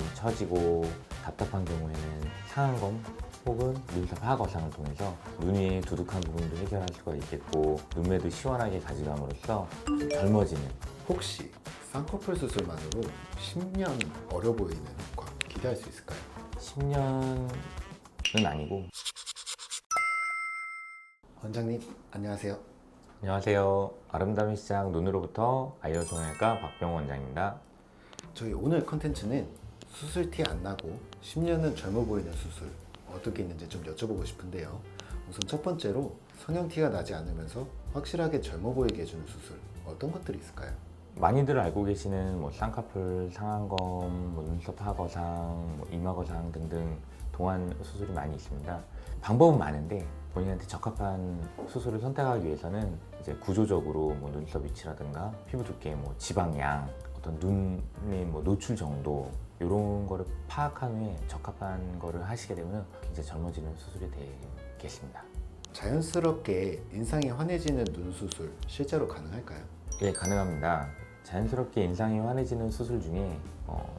눈이 처지고 답답한 경우에는 상안검 혹은 눈썹 하악어상을 통해서 눈 위에 두둑한 부분도 해결할 수가 있겠고 눈매도 시원하게 가져감으로써 좀 젊어지는. 혹시 쌍꺼풀 수술만으로 10년 어려 보이는 효과 기대할 수 있을까요? 10년은 아니고. 원장님 안녕하세요. 안녕하세요. 아름다움의 시작 눈으로부터 아이디어 성형외과 박병호 원장입니다. 저희 오늘 컨텐츠는 수술 티 안 나고 10년은 젊어 보이는 수술 어떻게 있는지 좀 여쭤보고 싶은데요. 우선 첫 번째로 성형티가 나지 않으면서 확실하게 젊어 보이게 해주는 수술 어떤 것들이 있을까요? 많이들 알고 계시는 쌍꺼풀, 상안검, 눈썹 하악어상, 이마거상 등등 동안 수술이 많이 있습니다. 방법은 많은데 본인한테 적합한 수술을 선택하기 위해서는 이제 구조적으로 눈썹 위치라든가 피부 두께, 지방량, 어떤 눈의 노출 정도 이런 거를 파악한 후에 적합한 거를 하시게 되면 굉장히 젊어지는 수술이 되겠습니다. 자연스럽게 인상이 환해지는 눈 수술 실제로 가능할까요? 예, 가능합니다. 자연스럽게 인상이 환해지는 수술 중에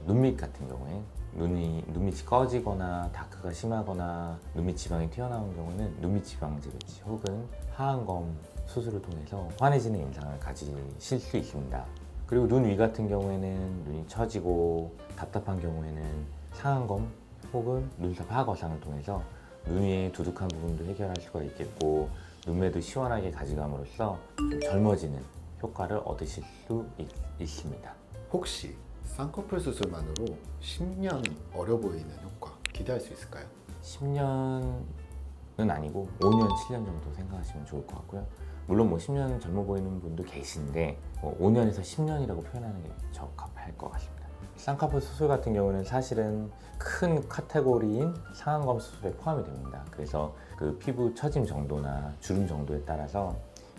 눈밑 같은 경우에 눈밑이 꺼지거나 다크가 심하거나 눈밑 지방이 튀어나온 경우는 눈밑 지방 재배치 혹은 하안검 수술을 통해서 환해지는 인상을 가지실 수 있습니다. 그리고 눈 위 같은 경우에는 눈이 처지고 답답한 경우에는 상안검 혹은 눈썹 하악어상을 통해서 눈 위에 두둑한 부분도 해결할 수가 있겠고 눈매도 시원하게 가져감으로써 좀 젊어지는 효과를 얻으실 수 있습니다. 혹시 쌍꺼풀 수술만으로 10년 어려 보이는 효과 기대할 수 있을까요? 10년은 아니고 5년, 7년 정도 생각하시면 좋을 것 같고요. 물론 10년 젊어 보이는 분도 계신데 5년에서 10년이라고 표현하는 게 적합할 것 같습니다. 쌍꺼풀 수술 같은 경우는 사실은 큰 카테고리인 상안검 수술에 포함이 됩니다. 그래서 그 피부 처짐 정도나 주름 정도에 따라서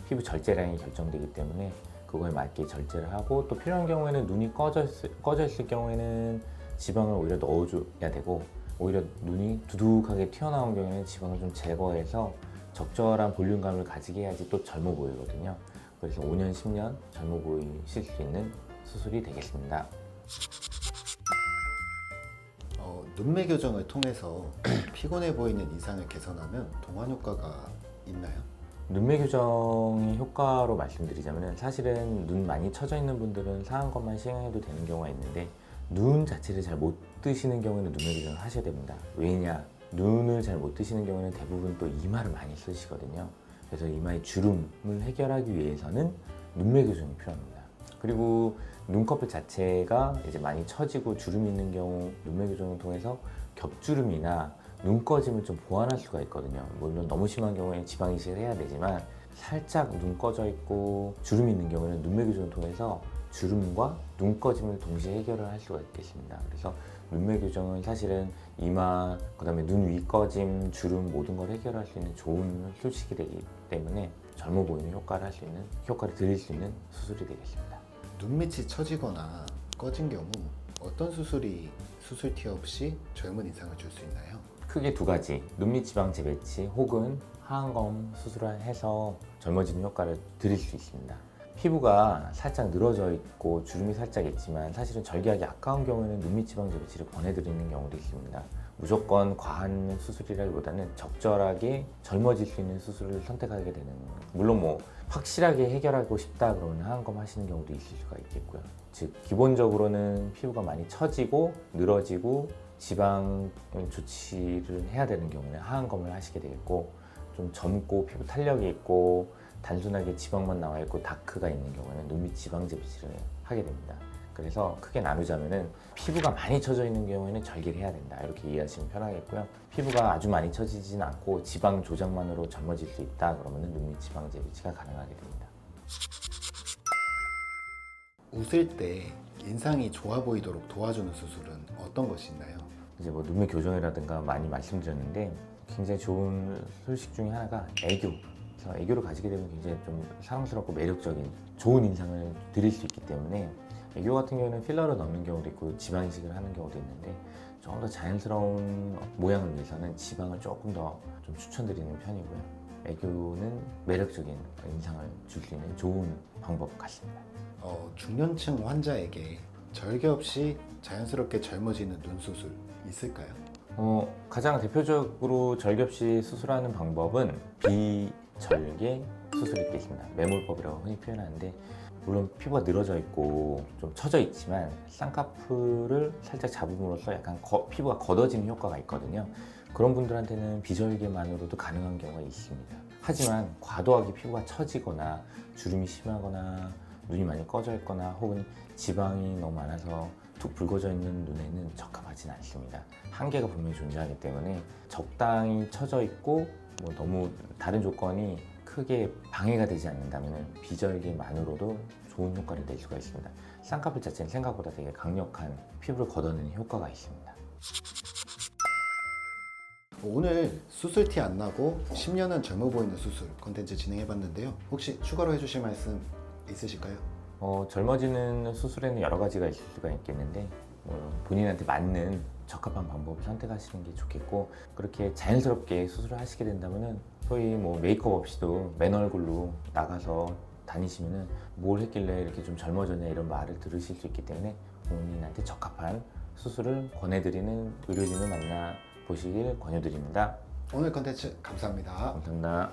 피부 절제량이 결정되기 때문에 그거에 맞게 절제를 하고 또 필요한 경우에는 눈이 꺼져 있을 경우에는 지방을 오히려 넣어줘야 되고 오히려 눈이 두둑하게 튀어나온 경우에는 지방을 좀 제거해서 적절한 볼륨감을 가지게 해야지 또 젊어 보이거든요. 그래서 5년, 10년 젊어 보이실 수 있는 수술이 되겠습니다. 눈매 교정을 통해서 피곤해 보이는 인상을 개선하면 동안 효과가 있나요? 눈매 교정의 효과로 말씀드리자면 사실은 눈 많이 처져 있는 분들은 상안검만 시행해도 되는 경우가 있는데 눈 자체를 잘 못 뜨시는 경우에는 눈매 교정을 하셔야 됩니다. 왜냐? 눈을 잘 못 뜨시는 경우에는 대부분 또 이마를 많이 쓰시거든요. 그래서 이마의 주름을 해결하기 위해서는 눈매 교정이 필요합니다. 그리고 눈꺼풀 자체가 이제 많이 처지고 주름이 있는 경우 눈매 교정을 통해서 겹주름이나 눈 꺼짐을 좀 보완할 수가 있거든요. 물론 너무 심한 경우에는 지방 이식을 해야 되지만 살짝 눈 꺼져 있고 주름이 있는 경우에는 눈매 교정을 통해서 주름과 눈 꺼짐을 동시에 해결을 할 수가 있겠습니다. 그래서 눈매 교정은 사실은 이마, 그다음에 눈 위 꺼짐, 주름 모든 걸 해결할 수 있는 좋은 휴식이 되기 때문에 젊어 보이는 효과를 드릴 수 있는 수술이 되겠습니다. 눈밑이 처지거나 꺼진 경우 어떤 수술이 수술 티 없이 젊은 인상을 줄 수 있나요? 크게 두 가지, 눈밑 지방 재배치 혹은 하안검 수술을 해서 젊어지는 효과를 드릴 수 있습니다. 피부가 살짝 늘어져 있고 주름이 살짝 있지만 사실은 절개하기 아까운 경우에는 눈밑 지방 재배치를 권해드리는 경우도 있습니다. 무조건 과한 수술이라기보다는 적절하게 젊어질 수 있는 수술을 선택하게 되는, 물론 확실하게 해결하고 싶다 그러면 하안검 하시는 경우도 있을 수가 있겠고요. 즉 기본적으로는 피부가 많이 처지고 늘어지고 지방 조치를 해야 되는 경우는 하안검을 하시게 되겠고, 좀 젊고 피부 탄력이 있고 단순하게 지방만 나와 있고 다크가 있는 경우에는 눈밑 지방 재배치를 하게 됩니다. 그래서 크게 나누자면은 피부가 많이 처져 있는 경우에는 절개를 해야 된다 이렇게 이해하시면 편하겠고요. 피부가 아주 많이 처지진 않고 지방 조작만으로 젊어질 수 있다 그러면은 눈밑 지방 재배치가 가능하게 됩니다. 웃을 때 인상이 좋아 보이도록 도와주는 수술은 어떤 것이 있나요? 이제 눈매 교정이라든가 많이 말씀드렸는데 굉장히 좋은 소식 중에 하나가 애교. 그래서 애교를 가지게 되면 굉장히 좀 사랑스럽고 매력적인 좋은 인상을 드릴 수 있기 때문에 애교 같은 경우에는 필러를 넣는 경우도 있고 지방 이식을 하는 경우도 있는데 조금 더 자연스러운 모양을 위해서는 지방을 조금 더 좀 추천드리는 편이고요. 애교는 매력적인 인상을 줄 수 있는 좋은 방법 같습니다. 중년층 환자에게 절개 없이 자연스럽게 젊어지는 눈 수술 있을까요? 가장 대표적으로 절개 없이 수술하는 방법은 비절개 수술이 있겠습니다. 매몰법이라고 흔히 표현하는데, 물론 피부가 늘어져 있고 좀 처져 있지만 쌍꺼풀을 살짝 잡음으로써 약간 피부가 걷어지는 효과가 있거든요. 그런 분들한테는 비절개만으로도 가능한 경우가 있습니다. 하지만 과도하게 피부가 처지거나 주름이 심하거나 눈이 많이 꺼져 있거나 혹은 지방이 너무 많아서 툭 붉어져 있는 눈에는 적합하진 않습니다. 한계가 분명히 존재하기 때문에 적당히 처져 있고 뭐 너무 다른 조건이 크게 방해가 되지 않는다면 비절개만으로도 좋은 효과를 낼 수가 있습니다. 쌍꺼풀 자체는 생각보다 되게 강력한 피부를 걷어내는 효과가 있습니다. 오늘 수술티 안 나고 10년은 젊어 보이는 수술 컨텐츠 진행해봤는데요. 혹시 추가로 해주실 말씀 있으실까요? 젊어지는 수술에는 여러 가지가 있을 수가 있겠는데 본인한테 맞는 적합한 방법을 선택하시는 게 좋겠고, 그렇게 자연스럽게 수술을 하시게 된다면 소위 뭐 메이크업 없이도 맨 얼굴로 나가서 다니시면은 뭘 했길래 이렇게 좀 젊어졌냐 이런 말을 들으실 수 있기 때문에 본인한테 적합한 수술을 권해드리는 의료진을 만나 보시길 권유드립니다. 오늘 컨텐츠 감사합니다. 감사합니다.